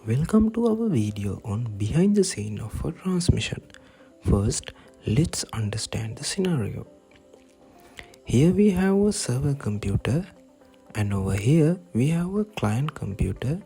Welcome to our video on behind the scene of a transmission. First, let's understand the scenario. Here we have a server computer and over here we have a client computer.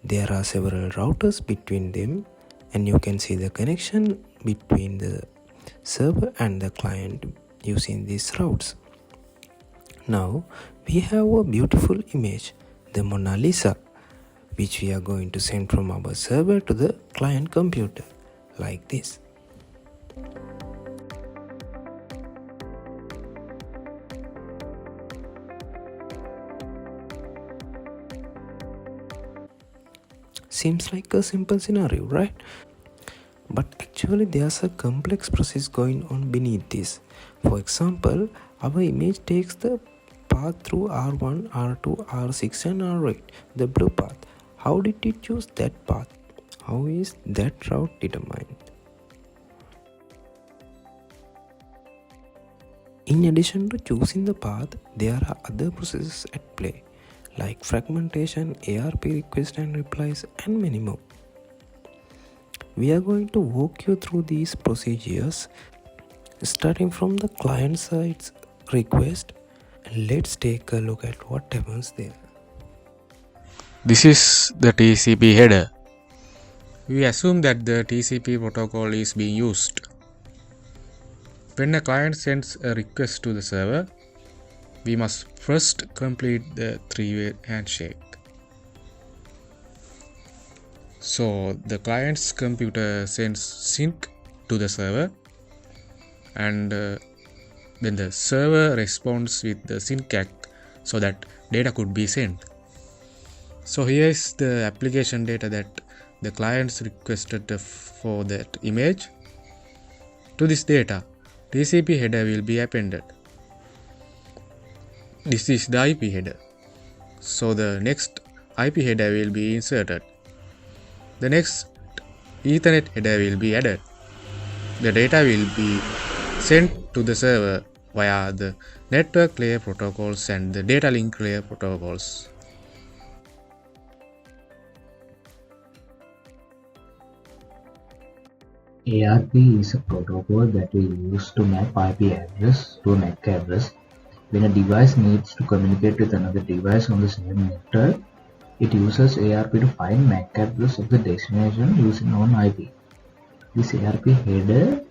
There are several routers between them and you can see the connection between the server and the client using these routes. Now we have a beautiful image, the Mona Lisa, which we are going to send from our server to the client computer like this. Seems like a simple scenario, right? But actually there's a complex process going on beneath this. For example, our image takes the path through R1, R2, R6 and R8, the blue path. How did it choose that path? How is that route determined? In addition to choosing the path, there are other processes at play, like fragmentation, ARP requests and replies, and many more. We are going to walk you through these procedures, starting from the client side's request. Let's take a look at what happens there. This is the TCP header. We assume that the TCP protocol is being used. When a client sends a request to the server, we must first complete the three-way handshake. So the client's computer sends sync to the server and then the server responds with the sync ACK so that data could be sent. So here is the application data that the clients requested for that image. To this data, TCP header will be appended. This is the IP header. So the next IP header will be inserted. The next Ethernet header will be added. The data will be sent to the server via the network layer protocols and the data link layer protocols. ARP is a protocol that we use to map IP address to a MAC address. When a device needs to communicate with another device on the same network, it uses ARP to find MAC address of the destination using known IP. This ARP header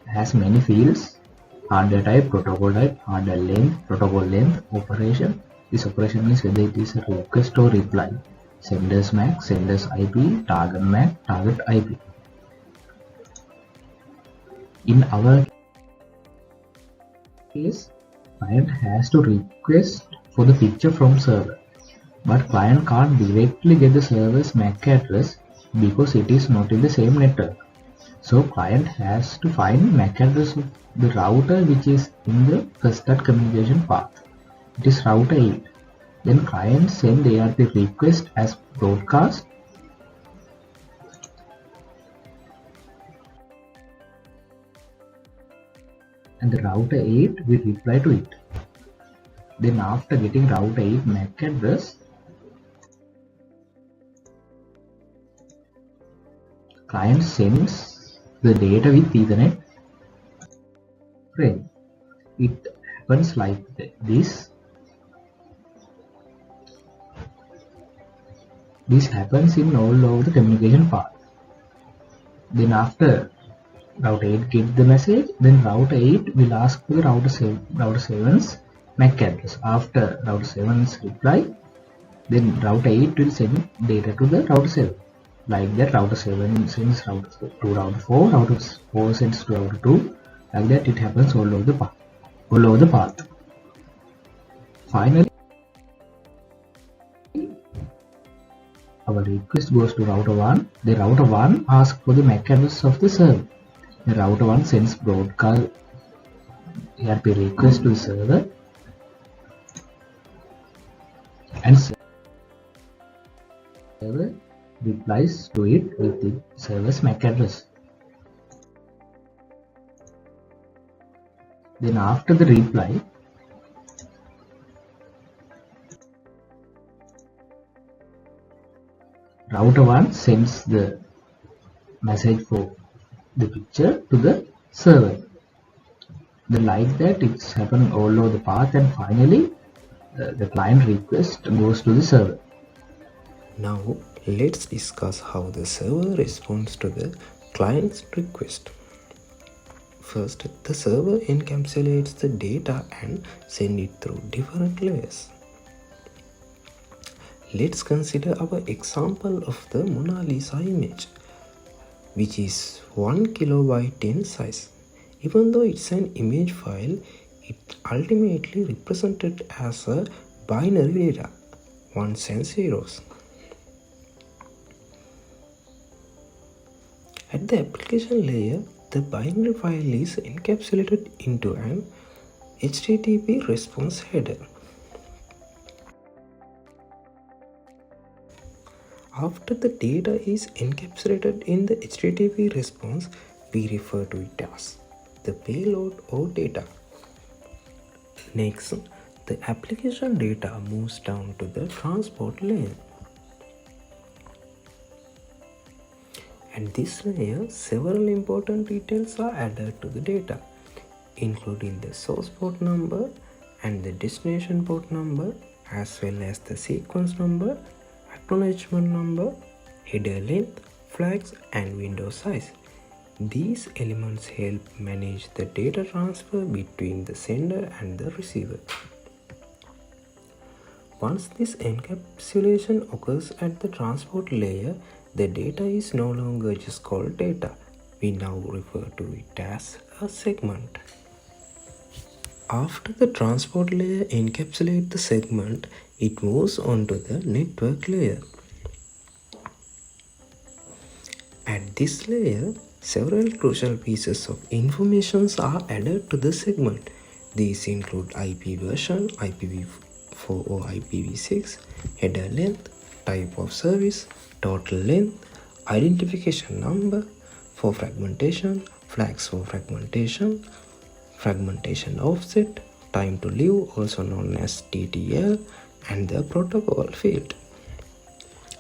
has many fields: hardware type, hardware length, protocol length, operation. This operation is whether it is a request or reply, sender's MAC, sender's IP, target MAC, target IP. In our case, client has to request for the picture from server, but client can't directly get the server's MAC address because it is not in the same network. So client has to find MAC address of the router which is in the first start communication path. It is router 8. Then client send ARP request as broadcast. And the router 8 will reply to it. Then after getting router 8 MAC address, client sends the data with Ethernet frame. It happens like this. This happens in all over the communication path. Then after router 8 gets the message, then router 8 will ask for the router 7's MAC address. After router 7's reply, then router 8 will send data to the router 7. Like that, router 7 sends to router 4, router 4 sends to router 2. Like that, it happens all over the path. Finally, our request goes to router 1. The router 1 asks for the MAC address of the server. The router 1 sends broadcast ARP request to the server and server replies to it with the server's MAC address. Then after the reply, router 1 sends the message for the picture to the server. Then like that it's happening all over the path, and finally the client request goes to the server. Now let's discuss how the server responds to the client's request. First, the server encapsulates the data and sends it through different layers. Let's consider our example of the Mona Lisa image, which is 1 kilobyte in size. Even though it's an image file, it ultimately represented as a binary data, ones and zeros. At the application layer, the binary file is encapsulated into an HTTP response header. After the data is encapsulated in the HTTP response, we refer to it as the payload or data. Next, the application data moves down to the transport layer. At this layer, several important details are added to the data, including the source port number and the destination port number, as well as the sequence number, acknowledgement number, header length, flags, and window size. These elements help manage the data transfer between the sender and the receiver. Once this encapsulation occurs at the transport layer, the data is no longer just called data. We now refer to it as a segment. After the transport layer encapsulates the segment, it moves on to the network layer. At this layer, several crucial pieces of information are added to the segment. These include IP version, IPv4 or IPv6, header length, type of service, total length, identification number for fragmentation, flags for fragmentation, fragmentation offset, time to live also known as TTL, and the protocol field.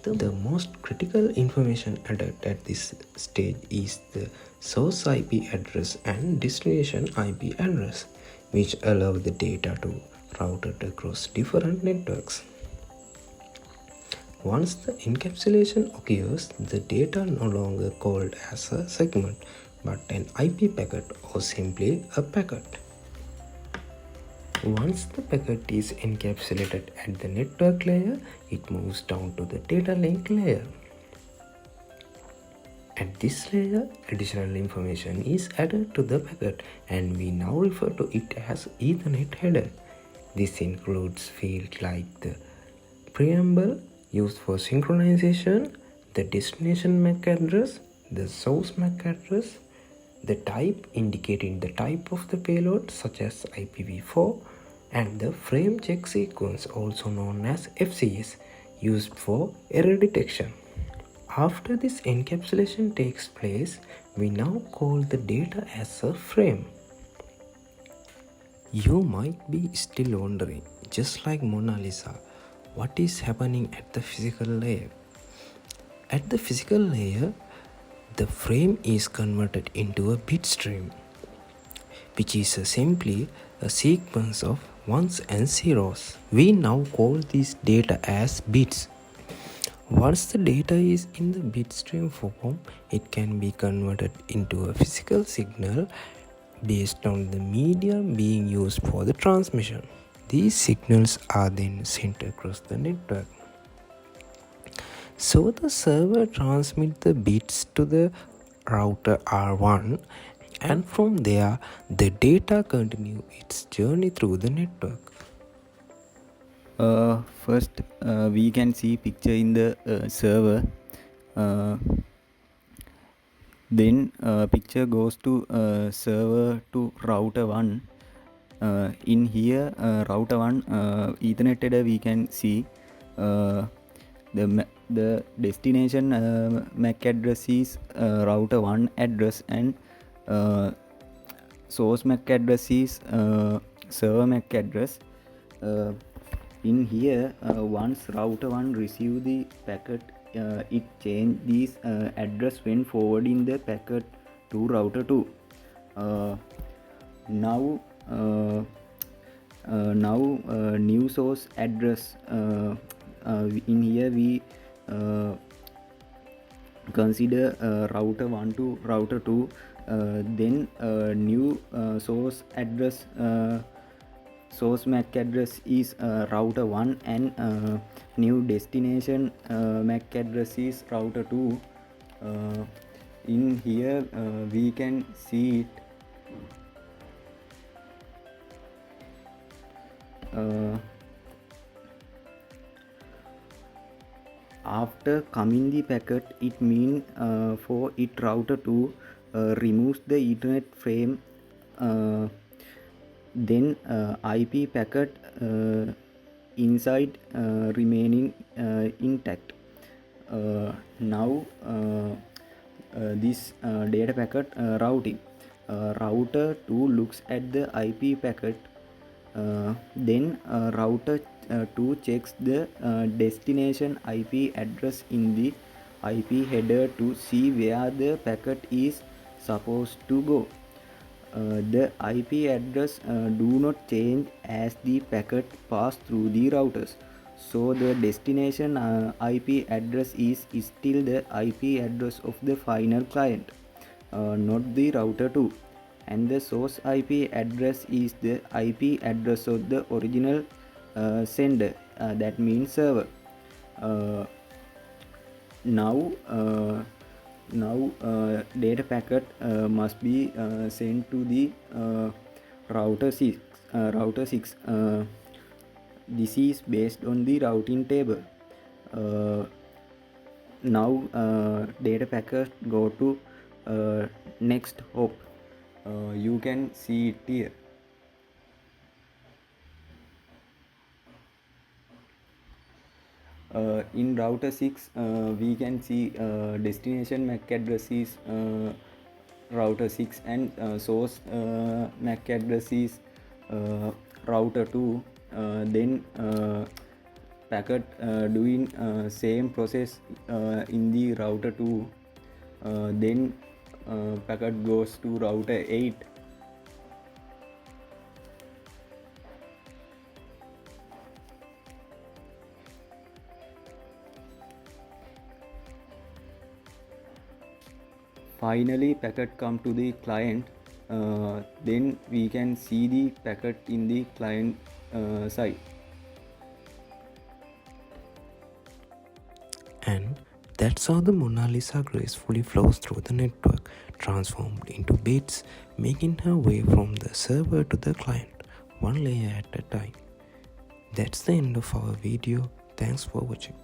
The most critical information added at this stage is the source IP address and destination IP address, which allow the data to route it across different networks. Once the encapsulation occurs, the data no longer called as a segment, but an IP packet or simply a packet. Once the packet is encapsulated at the network layer, it moves down to the data link layer. At this layer, additional information is added to the packet, and we now refer to it as Ethernet header. This includes fields like the preamble used for synchronization, the destination MAC address, the source MAC address, the type indicating the type of the payload such as IPv4, and the frame check sequence also known as FCS used for error detection. After this encapsulation takes place, we now call the data as a frame. You might be still wondering, just like Mona Lisa, what is happening at the physical layer? At the physical layer, the frame is converted into a bit stream, which is simply a sequence of ones and zeros. We now call this data as bits. Once the data is in the bit stream form, it can be converted into a physical signal based on the medium being used for the transmission. These signals are then sent across the network. So the server transmits the bits to the router R1, and from there the data continues its journey through the network. First, we can see picture in the server. Then picture goes to server to router 1. In here, router 1 Ethernet header, we can see the destination MAC address is router 1 address, and source MAC address is server MAC address. In here, once router 1 receive the packet it change this address when forwarding the packet to router 2. Now new source address, in here we consider router 1 to router 2, then new source address, source MAC address is router 1, and new destination MAC address is router 2. In here we can see it. After coming the packet, it mean for it router 2 removes the Ethernet frame, then IP packet inside remaining intact. Now this data packet routing, router 2 looks at the IP packet, then router 2 checks the destination IP address in the IP header to see where the packet is supposed to go. The IP address do not change as the packet pass through the routers, so the destination IP address is still the IP address of the final client, not the router 2, and the source IP address is the IP address of the original sender, that means server. Now data packet must be sent to the router 6. This is based on the routing table. Now data packet go to next hop. You can see it here. In router 6 we can see destination MAC address is router 6, and source MAC address is router 2. Then packet doing same process in the router 2, then packet goes to router 8. Finally packet come to the client, then we can see the packet in the client side. And that's how the Mona Lisa gracefully flows through the network, transformed into bits, making her way from the server to the client, one layer at a time. That's the end of our video. Thanks for watching.